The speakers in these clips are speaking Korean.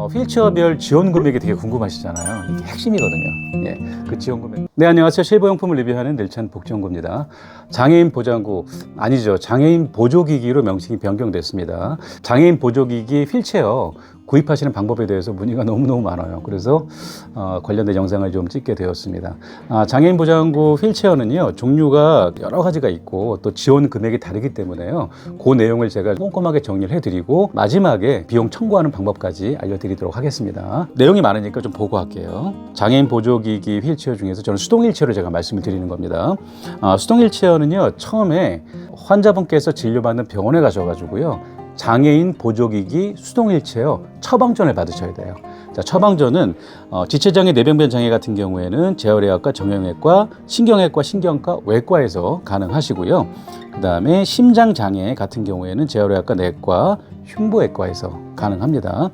휠체어별 지원 금액이 되게 궁금하시잖아요. 이게 핵심이거든요. 예, 그 지원 금액. 네, 안녕하세요. 실버용품을 리뷰하는 늘찬 복지연구입니다. 장애인 보장구 아니죠. 장애인 보조기기로 명칭이 변경됐습니다. 장애인 보조기기 휠체어 구입하시는 방법에 대해서 문의가 너무너무 많아요. 그래서 관련된 영상을 좀 찍게 되었습니다. 장애인 보장구 휠체어는요, 종류가 여러 가지가 있고 또 지원 금액이 다르기 때문에요. 그 내용을 제가 꼼꼼하게 정리를 해드리고 마지막에 비용 청구하는 방법까지 알려드리도록 하겠습니다. 내용이 많으니까 좀 보고 할게요. 장애인 보조기기 휠체어 중에서 저는 수동 휠체어를 제가 말씀을 드리는 겁니다. 수동 휠체어는요, 처음에 환자분께서 진료받는 병원에 가셔가지고요, 장애인 보조기기 수동 휠체어 처방전을 받으셔야 돼요. 자, 처방전은 지체장애, 뇌병변 장애 같은 경우에는 재활의학과, 정형외과, 신경외과, 신경과, 외과에서 가능하시고요. 그 다음에 심장장애 같은 경우에는 재활의학과, 내과, 흉부외과에서 가능합니다.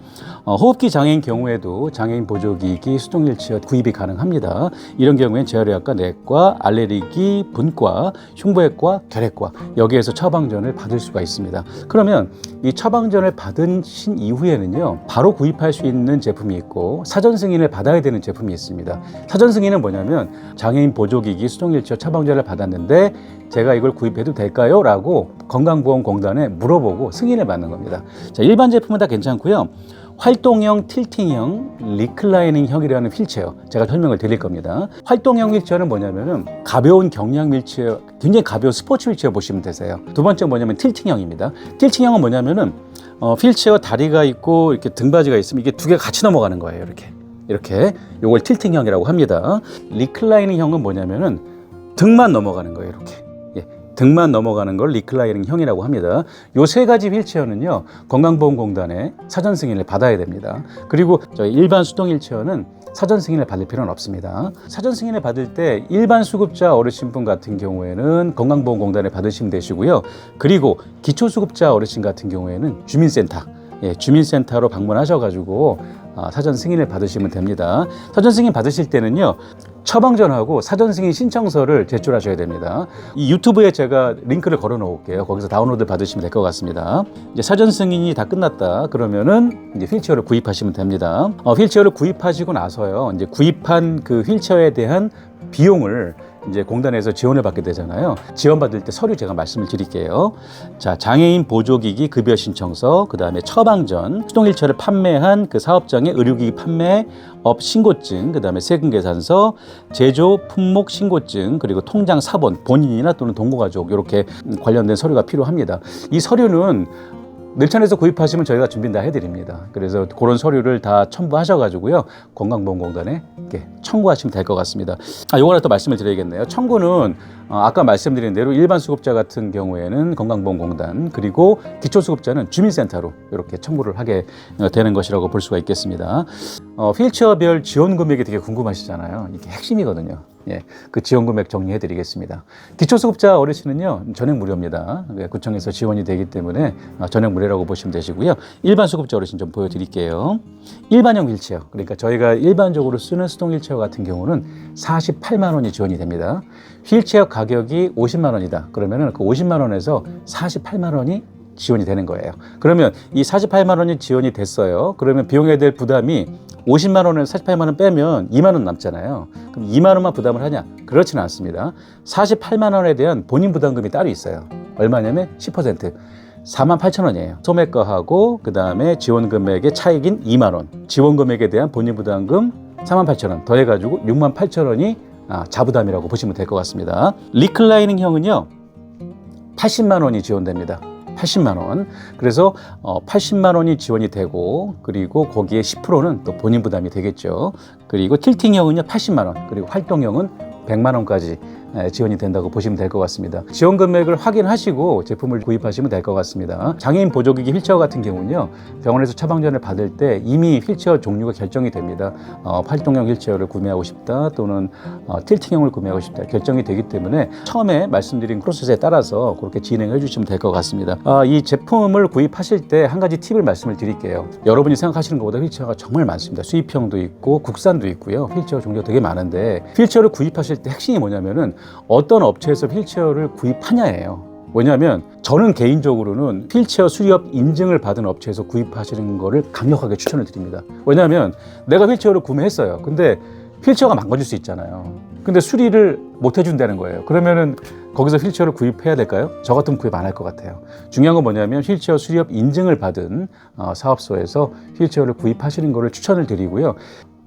호흡기 장애인 경우에도 장애인 보조기기 수동 휠체어 구입이 가능합니다. 이런 경우에는 재활의학과, 내과, 알레르기, 분과, 흉부외과, 결핵과 여기에서 처방전을 받을 수가 있습니다. 그러면 이 처방전을 받으신 이후에는요, 바로 구입할 수 있는 제품이 있고 사전 승인을 받아야 되는 제품이 있습니다. 사전 승인은 뭐냐면 장애인 보조기기 수동 휠체어 처방전을 받았는데 제가 이걸 구입해도 될까요? 라고 건강보험공단에 물어보고 승인을 받는 겁니다. 자, 일반 제품은 다 괜찮고요. 활동형, 틸팅형, 리클라이닝형이라는 휠체어 제가 설명을 드릴 겁니다. 활동형 휠체어는 뭐냐면은 가벼운 경량 휠체어, 굉장히 가벼운 스포츠 휠체어 보시면 되세요. 두 번째 뭐냐면 틸팅형입니다. 틸팅형은 뭐냐면은 휠체어 다리가 있고 이렇게 등받이가 있으면 이게 두 개가 같이 넘어가는 거예요. 이렇게 요걸 틸팅형이라고 합니다. 리클라이닝형은 뭐냐면은 등만 넘어가는 거예요. 이렇게. 등만 넘어가는 걸 리클라이닝형이라고 합니다. 요 세 가지 휠체어는요, 건강보험공단에 사전 승인을 받아야 됩니다. 그리고 저희 일반 수동 휠체어는 사전 승인을 받을 필요는 없습니다. 사전 승인을 받을 때 일반 수급자 어르신분 같은 경우에는 건강보험공단에 받으시면 되시고요. 그리고 기초수급자 어르신 같은 경우에는 주민센터, 주민센터로 방문하셔가지고 사전 승인을 받으시면 됩니다. 사전 승인 받으실 때는요, 처방전하고 사전 승인 신청서를 제출하셔야 됩니다. 이 유튜브에 제가 링크를 걸어 놓을게요. 거기서 다운로드 받으시면 될 것 같습니다. 이제 사전 승인이 다 끝났다 그러면은 이제 휠체어를 구입하시면 됩니다. 휠체어를 구입하시고 나서요, 이제 구입한 그 휠체어에 대한 비용을 이제 공단에서 지원을 받게 되잖아요. 지원받을 때 서류 제가 말씀을 드릴게요. 자, 장애인 보조기기 급여 신청서, 그 다음에 처방전, 수동 휠체어를 판매한 그 사업장의 의료기기 판매업 신고증, 그 다음에 세금계산서, 제조 품목 신고증, 그리고 통장 사본, 본인이나 또는 동거가족 이렇게 관련된 서류가 필요합니다. 이 서류는 늘찬에서 구입하시면 저희가 준비 다 해드립니다. 그래서 그런 서류를 다 첨부하셔가지고요, 건강보험공단에 이렇게 청구하시면 될 것 같습니다. 요거 하나 또 말씀을 드려야겠네요. 청구는 아까 말씀드린 대로 일반 수급자 같은 경우에는 건강보험공단, 그리고 기초수급자는 주민센터로 이렇게 청구를 하게 되는 것이라고 볼 수가 있겠습니다. 휠체어별 지원 금액이 되게 궁금하시잖아요. 이게 핵심이거든요. 그 지원 금액 정리해 드리겠습니다. 기초수급자 어르신은요, 전액 무료입니다. 구청에서 지원이 되기 때문에 전액 무료라고 보시면 되시고요. 일반 수급자 어르신 좀 보여드릴게요. 일반형 휠체어, 그러니까 저희가 일반적으로 쓰는 수동 휠체어 같은 경우는 48만 원이 지원이 됩니다. 휠체어 가격이 50만 원이다 그러면은 그 50만 원에서 48만 원이 지원이 되는 거예요. 그러면 이 48만 원이 지원이 됐어요. 그러면 비용에 대한 부담이 50만 원에서 48만 원 빼면 2만 원 남잖아요. 그럼 2만 원만 부담을 하냐? 그렇지는 않습니다. 48만 원에 대한 본인 부담금이 따로 있어요. 얼마냐면 10%. 48,000원이에요. 소매가하고 그 다음에 지원 금액의 차익인 2만 원. 지원 금액에 대한 본인 부담금 48,000원 더해가지고 68,000원이 자부담이라고 보시면 될 것 같습니다. 리클라이닝형은요, 80만 원이 지원됩니다. 80만 원. 그래서 80만 원이 지원이 되고, 그리고 거기에 10%는 또 본인 부담이 되겠죠. 그리고 틸팅형은요 80만 원, 그리고 활동형은 100만 원까지 지원이 된다고 보시면 될 것 같습니다. 지원 금액을 확인하시고 제품을 구입하시면 될 것 같습니다. 장애인 보조기기 휠체어 같은 경우는요, 병원에서 처방전을 받을 때 이미 휠체어 종류가 결정이 됩니다. 활동형 휠체어를 구매하고 싶다 또는 틸팅형을 구매하고 싶다 결정이 되기 때문에 처음에 말씀드린 프로세스에 따라서 그렇게 진행해 주시면 될 것 같습니다. 이 제품을 구입하실 때 한 가지 팁을 말씀을 드릴게요. 여러분이 생각하시는 것보다 휠체어가 정말 많습니다. 수입형도 있고 국산도 있고요. 휠체어 종류가 되게 많은데 휠체어를 구입하실 때 핵심이 뭐냐면은 어떤 업체에서 휠체어를 구입하냐예요. 왜냐하면 저는 개인적으로는 휠체어 수리업 인증을 받은 업체에서 구입하시는 거를 강력하게 추천을 드립니다. 왜냐하면 내가 휠체어를 구매했어요. 근데 휠체어가 망가질 수 있잖아요. 근데 수리를 못 해준다는 거예요. 그러면은 거기서 휠체어를 구입해야 될까요? 저 같으면 구입 안 할 것 같아요. 중요한 건 뭐냐면 휠체어 수리업 인증을 받은 사업소에서 휠체어를 구입하시는 거를 추천을 드리고요.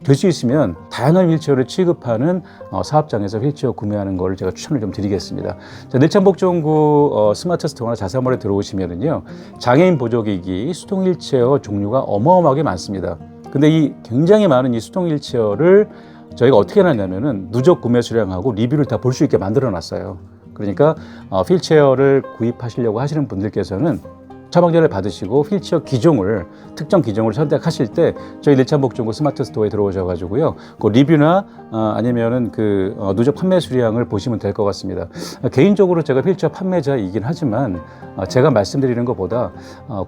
될 수 있으면 다양한 휠체어를 취급하는 사업장에서 휠체어 구매하는 걸 제가 추천을 좀 드리겠습니다. 자, 늘찬복종구 스마트 스토어나 자사몰에 들어오시면은요, 장애인 보조기기, 수동 휠체어 종류가 어마어마하게 많습니다. 근데 이 굉장히 많은 이 수동 휠체어를 저희가 어떻게 해놨냐면은 누적 구매 수량하고 리뷰를 다 볼 수 있게 만들어 놨어요. 그러니까 휠체어를 구입하시려고 하시는 분들께서는 처방전을 받으시고 휠체어 기종을 특정 기종을 선택하실 때 저희 늘찬복종구 스마트 스토어에 들어오셔가지고요, 그 리뷰나 아니면은 그 누적 판매 수량을 보시면 될 것 같습니다. 개인적으로 제가 휠체어 판매자이긴 하지만 제가 말씀드리는 것보다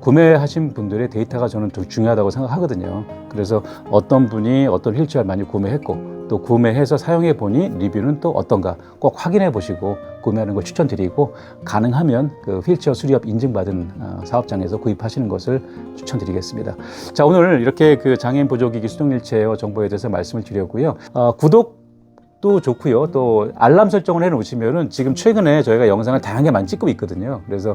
구매하신 분들의 데이터가 저는 더 중요하다고 생각하거든요. 그래서 어떤 분이 어떤 휠체어를 많이 구매했고 또 구매해서 사용해 보니 리뷰는 또 어떤가 꼭 확인해 보시고 구매하는 걸 추천드리고, 가능하면 그 휠체어 수리업 인증받은 사업장에서 구입하시는 것을 추천드리겠습니다. 자, 오늘 이렇게 그 장애인 보조기기 수동 휠체어 정보에 대해서 말씀을 드렸고요. 구독도 좋고요. 또 알람 설정을 해 놓으시면은 지금 최근에 저희가 영상을 다양하게 많이 찍고 있거든요. 그래서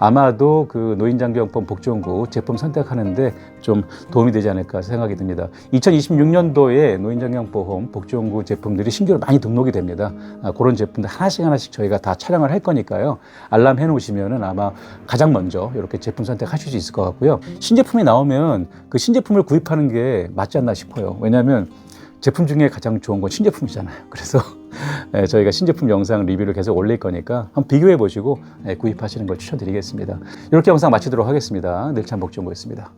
아마도 그 노인장병법 복지연구 제품 선택하는데 좀 도움이 되지 않을까 생각이 듭니다. 2026년도에 노인장병보험 복지연구 제품들이 신규로 많이 등록이 됩니다. 그런 제품들 하나씩 저희가 다 촬영을 할 거니까요. 알람 해놓으시면은 아마 가장 먼저 이렇게 제품 선택하실 수 있을 것 같고요. 신제품이 나오면 그 신제품을 구입하는 게 맞지 않나 싶어요. 왜냐하면 제품 중에 가장 좋은 건 신제품이잖아요. 그래서 저희가 신제품 영상 리뷰를 계속 올릴 거니까 한번 비교해 보시고 구입하시는 걸 추천드리겠습니다. 이렇게 영상 마치도록 하겠습니다. 늘찬복지연구였습니다.